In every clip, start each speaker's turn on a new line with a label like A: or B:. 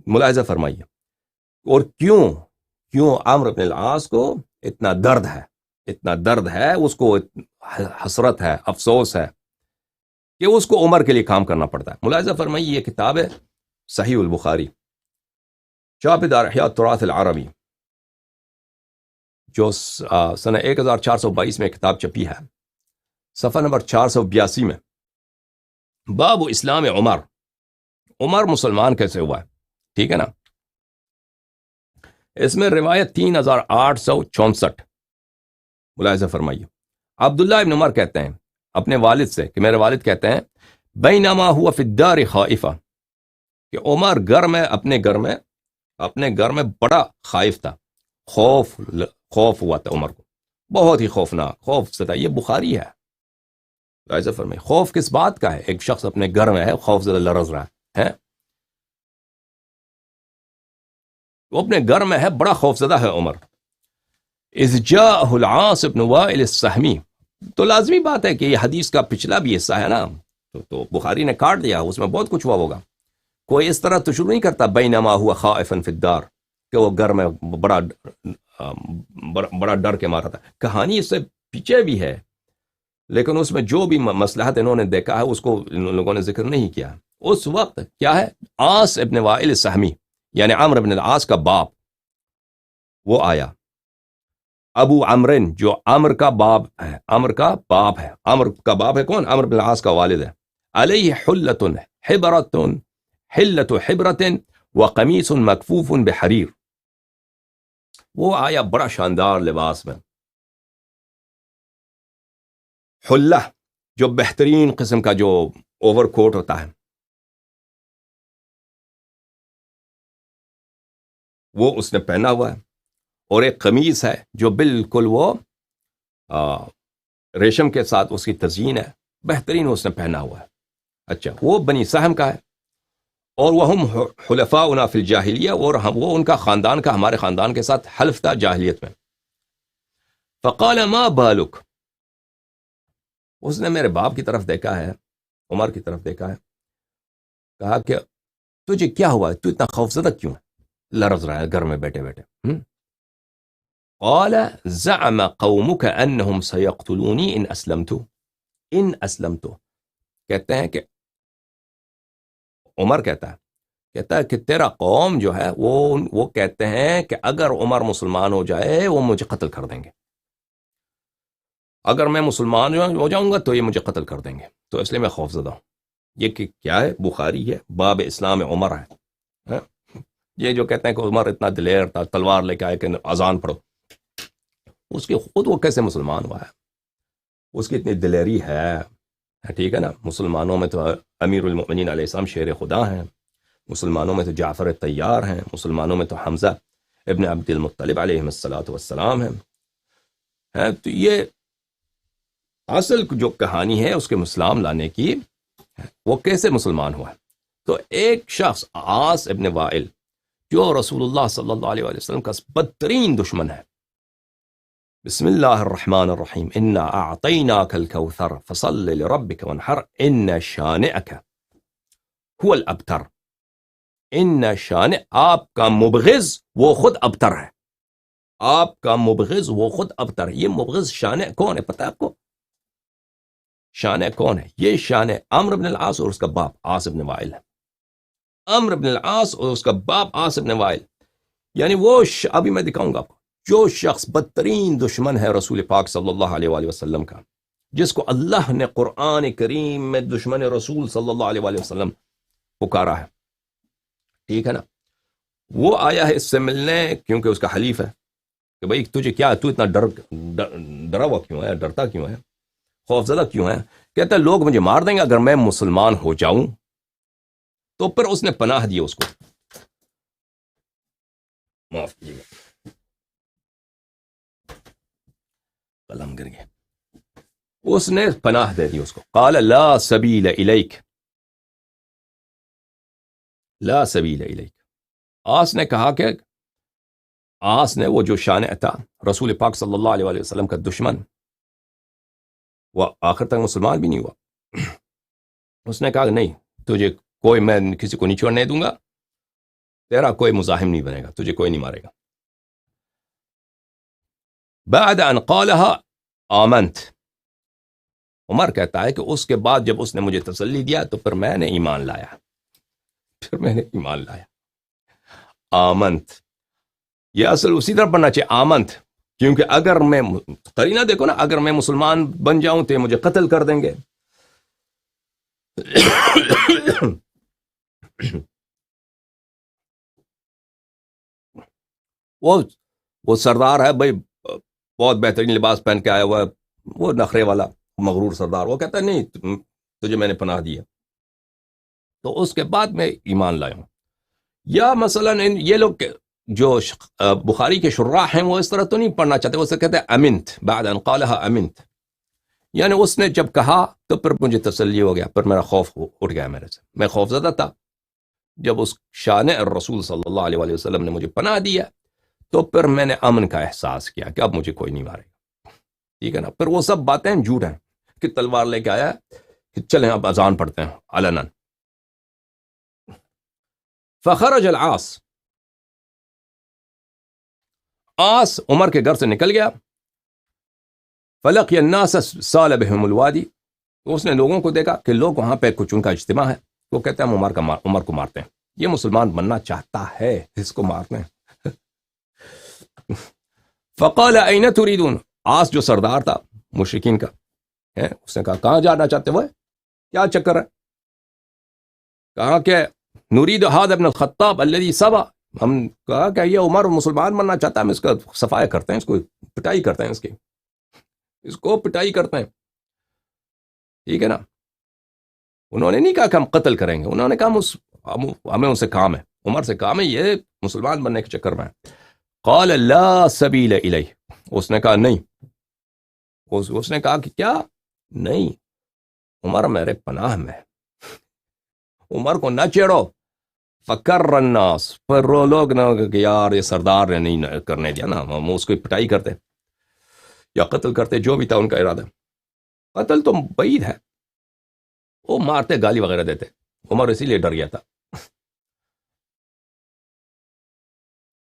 A: ملاحظہ فرمائیے. اور کیوں عمرو بن العاص کو اتنا درد ہے, اس کو حسرت ہے, افسوس ہے کہ اس کو عمر کے لیے کام کرنا پڑتا ہے. ملاحظہ فرمائیے, یہ کتاب ہے صحیح البخاری, چاپ دار احیاء التراث العربی, جو سنہ 1422 میں کتاب چھپی ہے, صفحہ نمبر 482 میں, باب اسلام عمر مسلمان کیسے ہوا ہے. ٹھیک ہے نا. اس میں روایت 3864. ملاحظہ فرمائیے, عبداللہ ابن عمر کہتے ہیں اپنے والد سے کہ میرے والد کہتے ہیں بینما ہوا فی الدار خائفہ, کہ عمر اپنے گھر میں بڑا خائف تھا, خوف ہوا تھا عمر کو, بہت ہی خوفناک, خوف زدہ. یہ بخاری ہے. ملاحظہ فرمائیے, خوف کس بات کا ہے؟ ایک شخص اپنے گھر میں ہے, خوف زدہ لرز رہا ہے, وہ اپنے گھر میں ہے, بڑا خوف زدہ ہے عمر. اذ جاءہ العاص بن وائل السہمی, تو لازمی بات ہے کہ یہ حدیث کا پچھلا بھی حصہ ہے نا, تو بخاری نے کاٹ دیا, اس میں بہت کچھ ہوا ہوگا. کوئی اس طرح تو شروع نہیں کرتا بینما ہوا خائفا فی الدار, کہ وہ گھر میں بڑا ڈر کے مارا تھا. کہانی اس سے پیچھے بھی ہے, لیکن اس میں جو بھی مصلحت انہوں نے دیکھا ہے اس کو ان لوگوں نے ذکر نہیں کیا. اس وقت کیا ہے, عاص ابن وائل السہمی یعنی عمرو بن العاص کا باپ, وہ آیا. ابو عمرن, جو عمر کا باپ ہے, عمر کا باپ ہے کون؟ عمرو بن العاص کا والد ہے. علیہ حلت حبرت وقمیص مکفوف بحریر, وہ آیا بڑا شاندار لباس میں. حلہ جو بہترین قسم کا جو اوور کوٹ ہوتا ہے, وہ اس نے پہنا ہوا ہے, اور ایک قمیص ہے جو بالکل وہ ریشم کے ساتھ اس کی تزئین ہے, بہترین اس نے پہنا ہوا ہے. اچھا, وہ بنی سہم کا ہے, اور وہ ہم حلفاؤنا فی الجاہلیہ, اور وہ ان کا خاندان کا ہمارے خاندان کے ساتھ حلف تھا جاہلیت میں. فقال ما بالک, اس نے میرے باپ کی طرف دیکھا ہے, عمر کی طرف دیکھا ہے, کہا کہ تجھے کیا ہوا ہے, تو اتنا خوفزدہ کیوں ہے, لرز رہا ہے گھر میں بیٹھے بیٹھے. قال زعم قومك انهم سيقتلوني ان اسلمت. کہتے ہیں کہ عمر کہتا ہے کہ تیرا قوم جو ہے وہ کہتے ہیں کہ اگر عمر مسلمان ہو جائے وہ مجھے قتل کر دیں گے, اگر میں مسلمان ہو جاؤں گا تو یہ مجھے قتل کر دیں گے, تو اس لیے میں خوف زدہ ہوں. یہ کیا ہے؟ بخاری ہے, باب اسلام عمر ہے. یہ جو کہتے ہیں کہ عمر اتنا دلیر تھا, تلوار لے کے آئے کہ اذان پڑھو, اس کی خود وہ کیسے مسلمان ہوا ہے, اس کی اتنی دلیری ہے. ٹھیک ہے نا. مسلمانوں میں تو امیر المؤمنین علیہ السلام شیر خدا ہیں, مسلمانوں میں تو جعفر طیار ہیں, مسلمانوں میں تو حمزہ ابن عبد المطلب علیہ السلام ہیں. تو یہ اصل جو کہانی ہے اس کے اسلام لانے کی, وہ کیسے مسلمان ہوا ہے. تو ایک شخص عاص ابن وائل جو رسول اللہ صلی اللہ علیہ وسلم کا بدترین دشمن ہے. بسم اللہ الرحمن الرحیم, انا اعطیناک الکوثر فصل لربک وانحر ان شانئک هو الابتر. ان شانئ, آپ کا مبغض وہ خود ابتر ہے, آپ کا مبغض وہ خود ابتر ہے. یہ مبغض شانئ کون ہے پتہ ہے آپ کو؟ شانئ کون ہے؟ یہ شانئ عمرو بن العاص اور اس کا باپ عاص بن وائل ہے. عمرو بن العاص اور اس کا باپ عاص بن وائل, یعنی وہ ابھی میں دکھاؤں گا آپ کو, جو شخص بدترین دشمن ہے رسول پاک صلی اللہ علیہ وآلہ وسلم کا, جس کو اللہ نے قرآن کریم میں دشمن رسول صلی اللہ علیہ وآلہ وسلم پکارا ہے. ٹھیک ہے نا. وہ آیا ہے اس سے ملنے کیونکہ اس کا حلیف ہے کہ بھئی تجھے کیا ہے, تو اتنا ڈرا ہوا کیوں ہے, ڈرتا کیوں ہے, خوفزدہ کیوں ہے. کہتا ہے لوگ مجھے مار دیں گے اگر میں مسلمان ہو جاؤں. تو پھر اس نے پناہ دی اس کو, معاف کیجیے گا قلم گر گیا, اس نے پناہ دے دی اس کو. قال لا سبیل الیک, لا سبیل الیک. آس نے کہا کہ آس نے, وہ جو شانع تھا رسول پاک صلی اللہ علیہ وآلہ وسلم کا دشمن, وہ آخر تک مسلمان بھی نہیں ہوا. اس نے کہا کہ نہیں, تجھے کوئی, میں کسی کو نہیں چھوڑنے دوں گا, تیرا کوئی مزاحم نہیں بنے گا، تجھے کوئی نہیں مارے گا. بعد ان قالها آمنت، عمر کہتا ہے کہ اس کے بعد جب اس نے مجھے تسلی دیا تو پھر میں نے ایمان لایا. آمنت یہ اصل اسی طرح پڑھنا چاہیے آمنت، کیونکہ اگر میں قرینہ دیکھو نا، اگر میں مسلمان بن جاؤں تو یہ مجھے قتل کر دیں گے. وہ سردار ہے بھائی، بہت بہترین لباس پہن کے آیا ہوا ہے، وہ نخرے والا مغرور سردار، وہ کہتا ہے نہیں تجھے میں نے پناہ دیا، تو اس کے بعد میں ایمان لایا ہوں. یا مثلا یہ لوگ جو بخاری کے شراح ہیں وہ اس طرح تو نہیں پڑھنا چاہتے، وہ سے کہتے ہیں امنت، بعد ان قالها امنت، یعنی اس نے جب کہا تو پھر مجھے تسلی ہو گیا، پھر میرا خوف اٹھ گیا میرے سے، میں خوف زدہ تھا. جب اس شان الرسول صلی اللہ علیہ وآلہ وسلم نے مجھے پناہ دیا تو پھر میں نے امن کا احساس کیا کہ اب مجھے کوئی نہیں مارے گا. ٹھیک ہے نا. پھر وہ سب باتیں جھوٹ ہیں کہ تلوار لے کے آیا کہ چلیں اب اذان پڑھتے ہیں علنا. فخرج العاص، عاص عمر کے گھر سے نکل گیا. فلقی الناس سال بهم الوادی، اس نے لوگوں کو دیکھا کہ لوگ وہاں پہ کچھ ان کا اجتماع ہے، وہ کہتے ہیں عمر کو مارتے ہیں، یہ مسلمان بننا چاہتا ہے، اس کو مارتے ہیں. فقال این تريدون، عاص جو سردار تھا مشرکین کا، اس نے کہا کہاں جانا چاہتے ہو، کیا چکر ہے؟ کہا کہ نريد هذا ابن الخطاب الذي سبا، ہم کہا کہ یہ عمر مسلمان بننا چاہتا ہے، ہم اس کا صفائی کرتے ہیں، اس کو پٹائی کرتے ہیں، اس کو پٹائی کرتے ہیں. ٹھیک ہے نا. انہوں نے نہیں کہا کہ ہم قتل کریں گے، انہوں نے کہا ہمیں ان سے کام ہے، عمر سے کام ہے، یہ مسلمان بننے کے چکر میں ہے. قال لا سبیل الیہ، اس نے کہا نہیں، اس نے کہا کہ کیا نہیں، عمر میرے پناہ میں، عمر کو نہ چھیڑو. فکر الناس، پر لوگ نہ کہ یار یہ سردار نے نہیں کرنے دیا نا، ہم اس کو پٹائی کرتے یا قتل کرتے، جو بھی تھا ان کا ارادہ. قتل تو بعید ہے، وہ مارتے گالی وغیرہ دیتے، عمر اسی لیے ڈر گیا تھا.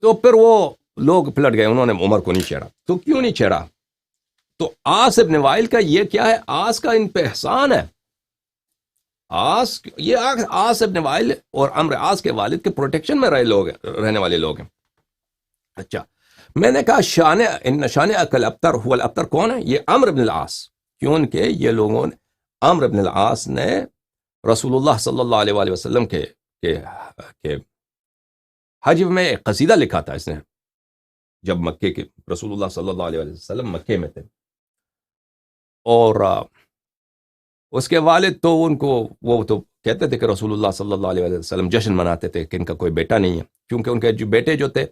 A: تو پھر وہ لوگ پلٹ گئے، انہوں نے عمر کو نہیں چھیڑا. تو کیوں نہیں چھیڑا؟ تو عاص ابن وائل کا یہ کیا ہے، عاص کا ان پہ احسان ہے. عاص ابن وائل اور عمرو عاص کے والد کے پروٹیکشن میں رہنے والے لوگ ہیں. اچھا، میں نے کہا ان شان اکل ابتر هو الابتر کون ہے؟ یہ عمرو بن العاص، کیونکہ یہ لوگوں نے، عمرو بن العاص نے رسول اللہ صلی اللہ علیہ وآلہ وسلم کے حج میں ایک قصیدہ لکھا تھا اس نے، جب مکے کے رسول اللہ صلی اللہ علیہ وآلہ وسلم مکے میں تھے، اور اس کے والد تو ان کو وہ تو کہتے تھے کہ رسول اللہ صلی اللہ علیہ وسلم جشن مناتے تھے کہ ان کا کوئی بیٹا نہیں ہے، کیونکہ ان کے جو بیٹے جو تھے،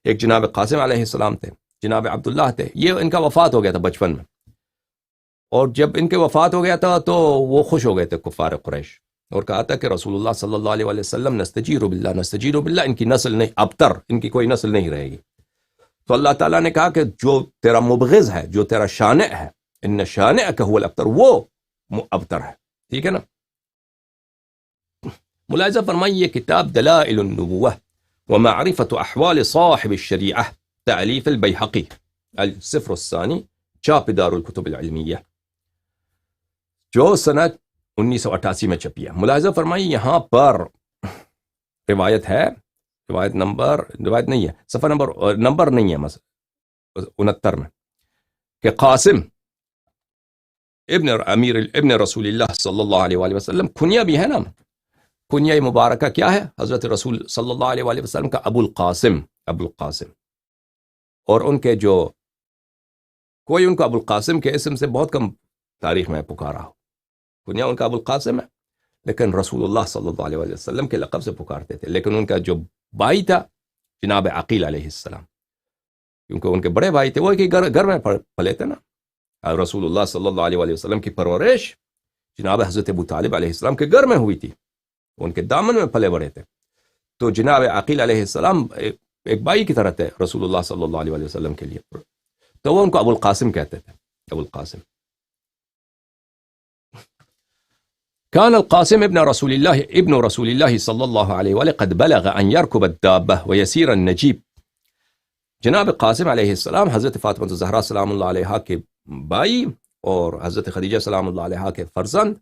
A: ایک جناب قاسم علیہ السلام تھے، جناب عبداللہ تھے، یہ ان کا وفات ہو گیا تھا بچپن میں، اور جب ان کے وفات ہو گیا تھا تو وہ خوش ہو گئے تھے کفار قریش، اور کہا تھا کہ رسول اللہ صلی اللہ علیہ وسلم نستجیر باللہ، ان کی نسل نہیں، ابتر، ان کی کوئی نسل نہیں رہے گی. تو اللہ تعالیٰ نے کہا کہ جو تیرا مبغض ہے، جو تیرا شانع ہے، ان شانعک هو الابتر، وہ ابتر ہے. ٹھیک ہے نا. ملاحظہ فرمائیے، یہ کتاب دلائل النبوہ ومعرفت احوال صاحب الشریعہ، تألیف البیہقی، الصفر الثانی، چاپ دار الکتب العلمیہ، جو سنہ 1988 میں چھپی ہے. ملاحظہ فرمائیے یہاں پر روایت ہے، روایت نہیں ہے، صفحہ نمبر نہیں ہے، مثلا 69 میں، کہ قاسم ابن رسول اللہ صلی اللہ علیہ وآلہ وسلم، کنیا بھی ہے نا، کنیا مبارکہ کیا ہے؟ حضرت رسول صلی اللہ علیہ وآلہ وسلم کا ابو القاسم. اور ان کے جو کوئی ان کو ابو القاسم کے اسم سے بہت کم تاریخ میں پکارا ہو، کنیا ان کا ابو القاسم ہے، لیکن رسول اللہ صلی اللہ علیہ وسلم کے لقب سے پکارتے تھے. لیکن ان کا جو بھائی تھا جناب عقیل علیہ السلام، کیونکہ ان کے بڑے بھائی تھے، وہ ایک گھر میں پلے تھے نا. رسول اللہ صلی اللہ علیہ وسلم کی پرورش جناب حضرت ابو طالب علیہ السلام کے گھر میں ہوئی تھی، ان کے دامن میں پلے بڑے تھے. تو جناب عقیل علیہ السلام ایک بھائی کی طرح تھے رسول اللہ صلی اللہ علیہ وسلم کے لیے، تو وہ ان کو ابو القاسم کہتے تھے، ابو القاسم. كان القاسم ابن رسول الله صلی اللہ علیہ وآلہ قد بلغ ان يركب الدابة ويسير النجيب. جناب قاسم علیہ السلام حضرت فاطمہ الزہرا سلام اللہ علیہا کے بائی اور حضرت خدیجہ سلام اللہ علیہا کے فرزند،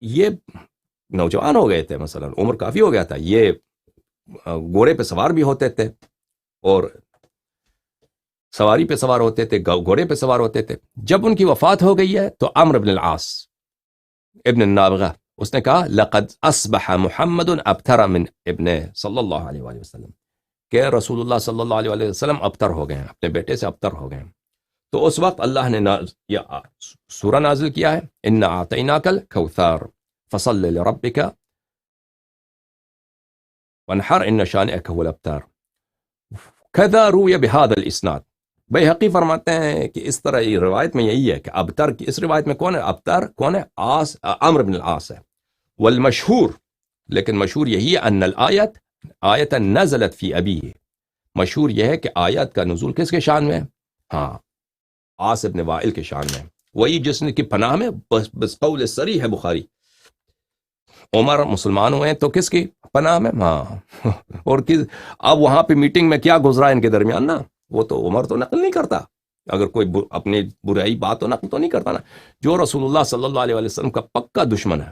A: یہ نوجوان ہو گئے تھے، مثلا عمر کافی ہو گیا تھا، یہ گھوڑے پہ سوار بھی ہوتے تھے اور سواری پہ سوار ہوتے تھے، گھوڑے پہ سوار ہوتے تھے. جب ان کی وفات ہو گئی ہے تو عمرو بن العاص ابن النابغہ اس نے کہا لقد اصبح محمد ابتر من ابن صلی اللہ علیہ وآلہ وسلم، کہ رسول اللہ صلی اللہ علیہ وسلم ابتر ہو گئے ہیں، اپنے بیٹے سے ابتر ہو گئے ہیں. تو اس وقت اللہ نے یہ سورہ نازل کیا ہے، انا اعطیناک الکوثر فصل لربک وانحر ان شانئک هو الابتر. کذا روی بهذا الاسناد. بیہقی فرماتے ہیں کہ اس طرح یہ روایت میں یہی ہے کہ ابتر کی اس روایت میں کون ہے؟ ابتر کون ہے؟ عمرو بن العاص ہے. والمشہور، لیکن مشہور یہی ہے ان آیت نزلت فی ابیہ، مشہور یہ ہے کہ آیت کا نزول کس کے شان میں ہے؟ ہاں، عاص ابن وائل کے شان میں، وہی جس نے کی پناہ میں بس قول صریح ہے بخاری. عمر مسلمان ہوئے ہیں تو کس کی پناہ میں؟ ہاں. اور اب وہاں پہ میٹنگ میں کیا گزرا ان کے درمیان نا، وہ تو عمر تو نقل نہیں کرتا، اگر کوئی اپنی برائی بات تو نقل تو نہیں کرتا نا. جو رسول اللہ صلی اللہ علیہ وسلم کا پکا دشمن ہے،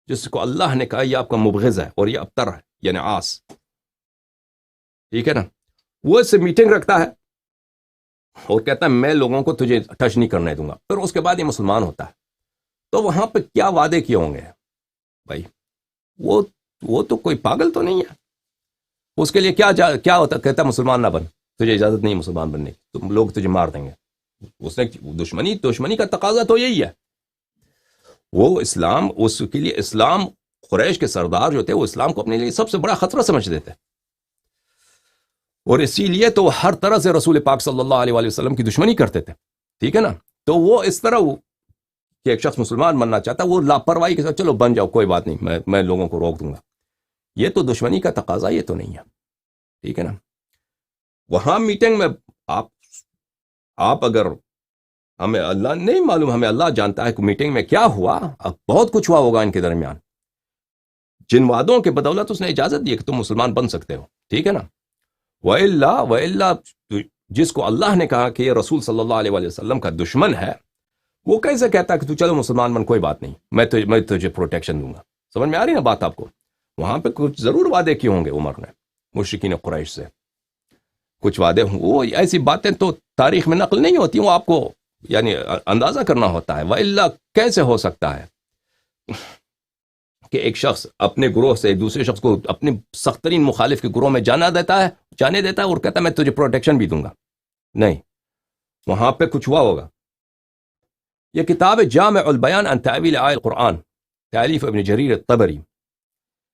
A: جس کو اللہ نے کہا یہ آپ کا مبغض ہے اور یہ ابتر ہے، یعنی عاص، ٹھیک ہے نا، وہ اس سے میٹنگ رکھتا ہے اور کہتا ہے میں لوگوں کو تجھے ٹچ نہیں کرنے دوں گا، پھر اس کے بعد یہ مسلمان ہوتا ہے. تو وہاں پہ کیا وعدے کیے ہوں گے بھائی؟ وہ تو کوئی پاگل تو نہیں ہے. اس کے لیے کیا ہوتا، کہتا مسلمان نہ بن، تجھے اجازت نہیں مسلمان بننے کی، تم لوگ تجھے مار دیں گے. اس نے دشمنی کا تقاضا تو یہی ہے. وہ اسلام، اس کے لیے اسلام، قریش کے سردار جو تھے وہ اسلام کو اپنے لیے سب سے بڑا خطرہ سمجھتے تھے، اور اسی لیے تو ہر طرح سے رسول پاک صلی اللہ علیہ وآلہ وسلم کی دشمنی کرتے تھے، ٹھیک ہے نا. تو وہ اس طرح کہ ایک شخص مسلمان بننا چاہتا، وہ لاپرواہی کے ساتھ چلو بن جاؤ کوئی بات نہیں، میں لوگوں کو روک دوں گا، یہ تو دشمنی کا تقاضا یہ تو نہیں ہے، ٹھیک ہے نا. وہاں میٹنگ میں آپ اگر ہمیں اللہ نہیں معلوم، ہمیں اللہ جانتا ہے کہ میٹنگ میں کیا ہوا، بہت کچھ ہوا ہوگا ان کے درمیان، جن وعدوں کے بدولت اس نے اجازت دی کہ تم مسلمان بن سکتے ہو، ٹھیک ہے نا. وَإِلَّا جس کو اللہ نے کہا کہ یہ رسول صلی اللہ علیہ وآلہ وسلم کا دشمن ہے، وہ کیسے کہتا کہ تو چلو مسلمان بن، کوئی بات نہیں، میں تجھے پروٹیکشن دوں گا. سمجھ میں آ رہی نا بات آپ کو؟ وہاں پہ کچھ ضرور وعدے کیے ہوں گے عمر نے مشرکین قریش سے، کچھ وعدے ہوں. وہ ایسی باتیں تو تاریخ میں نقل نہیں ہوتی، وہ آپ کو یعنی اندازہ کرنا ہوتا ہے. وَإِلَّا کیسے ہو سکتا ہے کہ ایک شخص اپنے گروہ سے ایک دوسرے شخص کو اپنے سخت ترین مخالف کے گروہ میں جانے دیتا ہے اور کہتا ہے میں تجھے پروٹیکشن بھی دوں گا؟ نہیں، وہاں پہ کچھ ہوا ہوگا. یہ کتاب جامع البیان عن تأویل آیات القرآن، تالیف ابن جریر الطبری،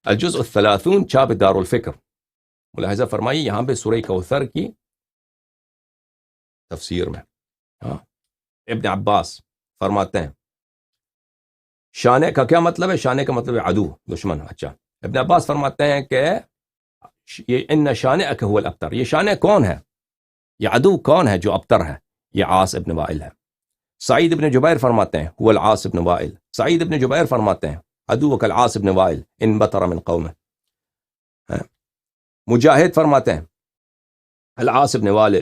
A: الجزء 30، چھاپ دار الفکر. ملاحظہ فرمائیے یہاں پہ سورہ کوثر کی تفسیر میں ابن عباس فرماتے ہیں شانے کا کیا مطلب ہے؟ شانے کا مطلب ہے عدو، دشمن. اچھا، ابن عباس فرماتے ہیں کہ یہ ان شانئک هو الابتر، یہ شانے کون ہے، یہ عدو کون ہے جو ابتر ہے؟ یہ عاص ابن وائل ہے. سعید ابن جبیر فرماتے ہیں هو العاص ابن وائل. سعید ابن جبیر فرماتے ہیں عدوک العاص ابن وائل ان بطر من قومه. مجاہد فرماتے ہیں العاص ابن وائل،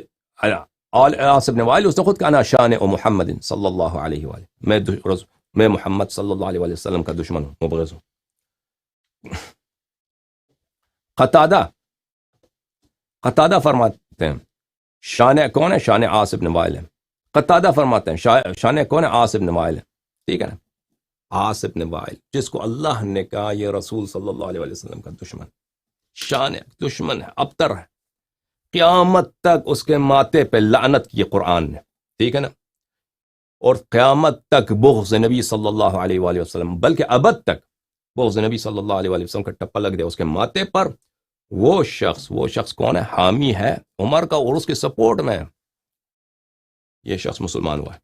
A: العاص ابن وائل اس نے خود کہا انا شانئ محمد صلی اللہ علیہ وآلہ، میں محمد صلی اللہ علیہ وآلہ وسلم کا دشمن ہوں، مبغض ہوں. قتادہ فرماتے ہیں شانئ کون ہے؟ شانئ عاص ابن وائل ہے. قتادہ فرماتے ہیں شانئ کون ہے؟ عاص ابن وائل ہے، ٹھیک ہے نا. عاص ابن وائل جس کو اللہ نے کہا یہ رسول صلی اللہ علیہ وآلہ وسلم کا دشمن، شانئ دشمن ہے، ابتر ہے، قیامت تک اس کے ماتھے پہ لعنت کی قرآن نے، ٹھیک ہے نا. اور قیامت تک بغض نبی صلی اللہ علیہ وآلہ وسلم، بلکہ ابد تک بغض نبی صلی اللہ علیہ وآلہ وسلم کا ٹپا لگ دے اس کے ماتھے پر. وہ شخص کون ہے؟ حامی ہے عمر کا اور اس کے سپورٹ میں یہ شخص مسلمان ہوا ہے.